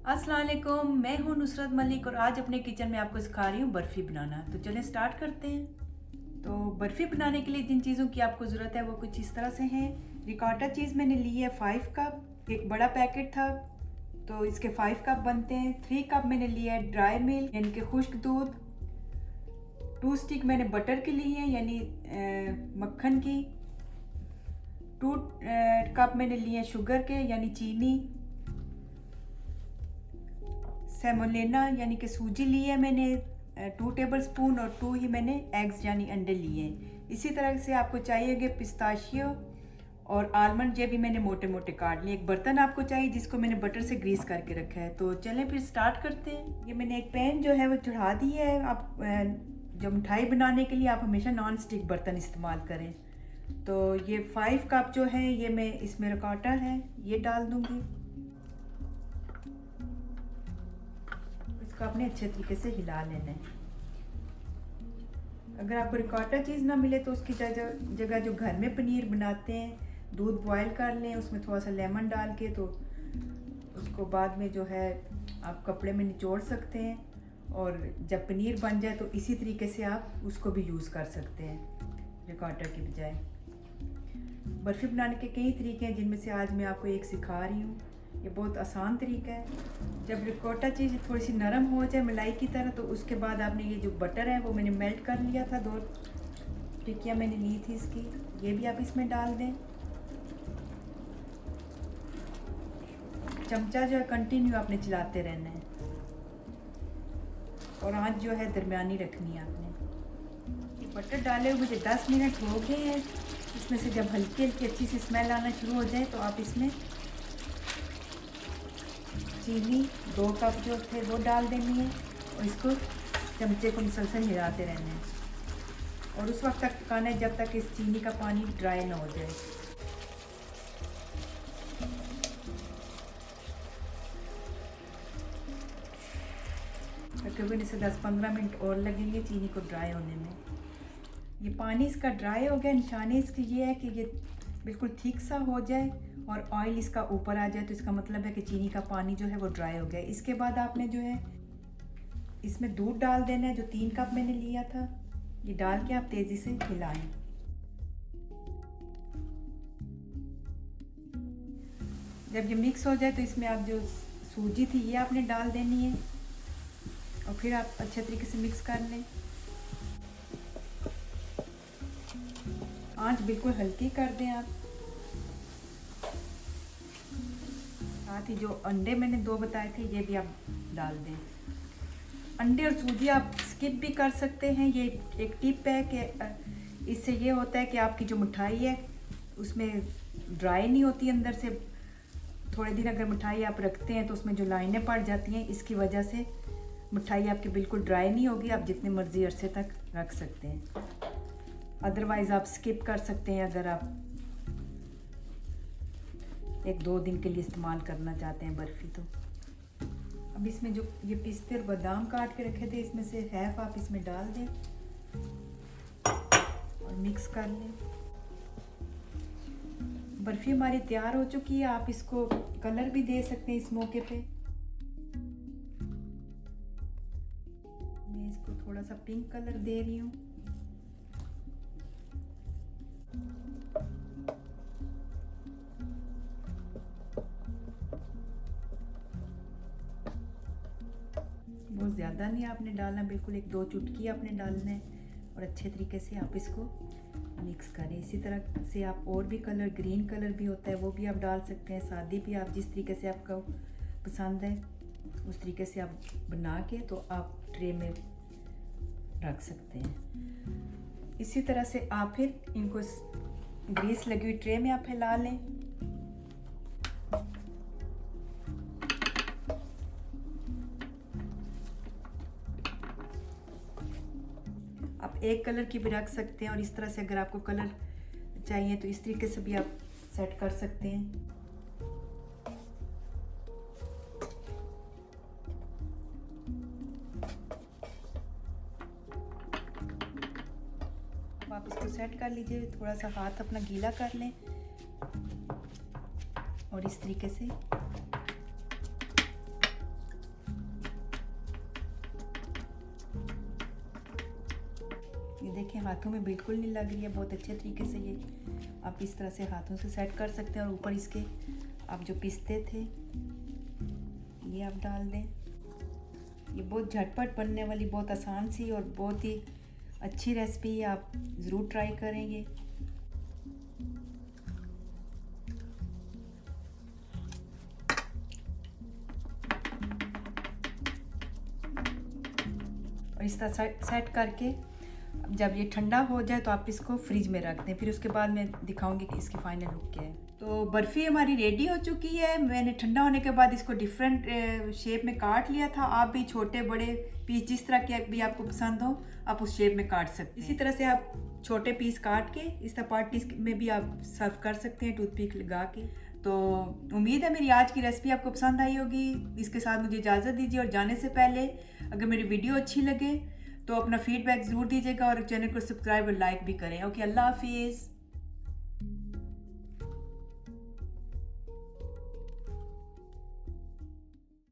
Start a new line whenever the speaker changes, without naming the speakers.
अस्सलाम वालेकुम, मैं हूं नुसरत मलिक और आज अपने किचन में आपको सिखा रही हूँ बर्फ़ी बनाना। तो चलें स्टार्ट करते हैं। तो बर्फ़ी बनाने के लिए जिन चीज़ों की आपको ज़रूरत है वो कुछ इस तरह से हैं। रिकॉटा चीज़ मैंने ली है 5 कप, एक बड़ा पैकेट था तो इसके 5 कप बनते हैं। 3 कप मैंने लिया है ड्राई मिल्क यानी कि खुश्क दूध। 2 स्टिक मैंने बटर की ली है यानी मक्खन की। 2 कप मैंने लिए हैं शुगर के यानी चीनी। सेमोलेना यानी कि सूजी ली है मैंने 2 टेबल स्पून और 2 ही मैंने एग्स यानी अंडे लिए हैं। इसी तरह से आपको चाहिए पिस्ताशियो और आलमंड, ये भी मैंने मोटे मोटे काट लिए। एक बर्तन आपको चाहिए जिसको मैंने बटर से ग्रीस करके रखा है। तो चलें फिर स्टार्ट करते हैं। ये मैंने एक पैन जो है वो चढ़ा दी है। आप जो मिठाई बनाने के लिए आप हमेशा नॉन स्टिक बर्तन इस्तेमाल करें। तो ये 5 कप जो है ये मैं इसमें रिकॉटा है ये डाल दूँगी। इसको आपने अच्छे तरीके से हिला लेना है। अगर आपको रिकॉटा चीज़ ना मिले तो उसकी जगह जो घर में पनीर बनाते हैं, दूध बॉयल कर लें, उसमें थोड़ा सा लेमन डाल के तो उसको बाद में जो है आप कपड़े में निचोड़ सकते हैं और जब पनीर बन जाए तो इसी तरीके से आप उसको भी यूज़ कर सकते हैं रिकॉटा की बजाय। बर्फ़ी बनाने के कई तरीके हैं जिनमें से आज मैं आपको एक सिखा रही हूँ। ये बहुत आसान तरीका है। जब रिकॉटा चीज़ थोड़ी सी नरम हो जाए मलाई की तरह तो उसके बाद आपने ये जो बटर है वो मैंने मेल्ट कर लिया था, 2 टिक्कियाँ मैंने ली थी इसकी, ये भी आप इसमें डाल दें। चमचा जो है कंटिन्यू आपने चलाते रहना है और आंच जो है दरमियानी रखनी है आपने। बटर डाले हुए मुझे 10 मिनट हो गए हैं। इसमें से जब हल्की हल्की अच्छी सी स्मेल आना शुरू हो जाए तो आप इसमें चीनी 2 कप जो थे वो डाल देनी है और इसको चमचे को मुसलसल हिलाते रहना है और उस वक्त तक पकाना है जब तक इस चीनी का पानी ड्राई ना हो जाए। तकरीबन इसे 10-15 मिनट और लगेंगे चीनी को ड्राई होने में। ये पानी इसका ड्राई हो गया। निशानी इसकी ये है कि ये बिल्कुल ठीक सा हो जाए और ऑयल इसका ऊपर आ जाए तो इसका मतलब है कि चीनी का पानी जो है वो ड्राई हो गया। इसके बाद आपने जो है इसमें दूध डाल देना है जो 3 कप मैंने लिया था। ये डाल के आप तेज़ी से हिलाएं। जब ये मिक्स हो जाए तो इसमें आप जो सूजी थी ये आपने डाल देनी है और फिर आप अच्छे तरीके से मिक्स कर लें। आंच बिल्कुल हल्की कर दें आप। साथ ही जो अंडे मैंने 2 बताए थे ये भी आप डाल दें। अंडे और सूजी आप स्किप भी कर सकते हैं। ये एक टिप है कि इससे ये होता है कि आपकी जो मिठाई है उसमें ड्राई नहीं होती अंदर से। थोड़े दिन अगर मिठाई आप रखते हैं तो उसमें जो लाइनें पड़ जाती हैं, इसकी वजह से मिठाई आपकी बिल्कुल ड्राई नहीं होगी। आप जितने मर्ज़ी अरसे तक रख सकते हैं। अदरवाइज़ आप स्किप कर सकते हैं अगर आप 1-2 दिन के लिए इस्तेमाल करना चाहते हैं बर्फ़ी। तो अब इसमें जो ये पिस्ते और बादाम काट के रखे थे इसमें से हाफ आप इसमें डाल दें और मिक्स कर लें। बर्फ़ी हमारी तैयार हो चुकी है। आप इसको कलर भी दे सकते हैं इस मौके पे। मैं इसको थोड़ा सा पिंक कलर दे रही हूँ। बहुत ज़्यादा नहीं आपने डालना, बिल्कुल 1-2 चुटकी आपने डालना है और अच्छे तरीके से आप इसको मिक्स करें। इसी तरह से आप और भी कलर, ग्रीन कलर भी होता है वो भी आप डाल सकते हैं, सादी भी, आप जिस तरीके से आपको पसंद है उस तरीके से आप बना के तो आप ट्रे में रख सकते हैं। इसी तरह से आप फिर इनको ग्रीस लगी हुई ट्रे में आप फैला लें। आप एक कलर की भी रख सकते हैं और इस तरह से अगर आपको कलर चाहिए तो इस तरीके से भी आप सेट कर सकते हैं। आप इसको सेट कर लीजिए। थोड़ा सा हाथ अपना गीला कर लें और इस तरीके से ये देखें, हाथों में बिल्कुल नहीं लग रही है, बहुत अच्छे तरीके से ये आप इस तरह से हाथों से सेट कर सकते हैं। और ऊपर इसके आप जो पिस्ते थे ये आप डाल दें। ये बहुत झटपट बनने वाली, बहुत आसान सी और बहुत ही अच्छी रेसिपी है, आप ज़रूर ट्राई करेंगे। और इस तरह सेट करके जब ये ठंडा हो जाए तो आप इसको फ्रिज में रख दें। फिर उसके बाद मैं दिखाऊंगी कि इसकी फाइनल लुक क्या है। तो बर्फ़ी हमारी रेडी हो चुकी है। मैंने ठंडा होने के बाद इसको डिफरेंट शेप में काट लिया था। आप भी छोटे बड़े पीस जिस तरह के भी आपको पसंद हो आप उस शेप में काट सकते हैं। इसी तरह से आप छोटे पीस काट के इस तरह पार्टीज में भी आप सर्व कर सकते हैं टूथपिक लगा के। तो उम्मीद है मेरी आज की रेसिपी आपको पसंद आई होगी। इसके साथ मुझे इजाज़त दीजिए और जाने से पहले अगर मेरी वीडियो अच्छी लगे तो अपना फीडबैक ज़रूर दीजिएगा और चैनल को सब्सक्राइब और लाइक भी करें। ओके, अल्लाह हाफिज़।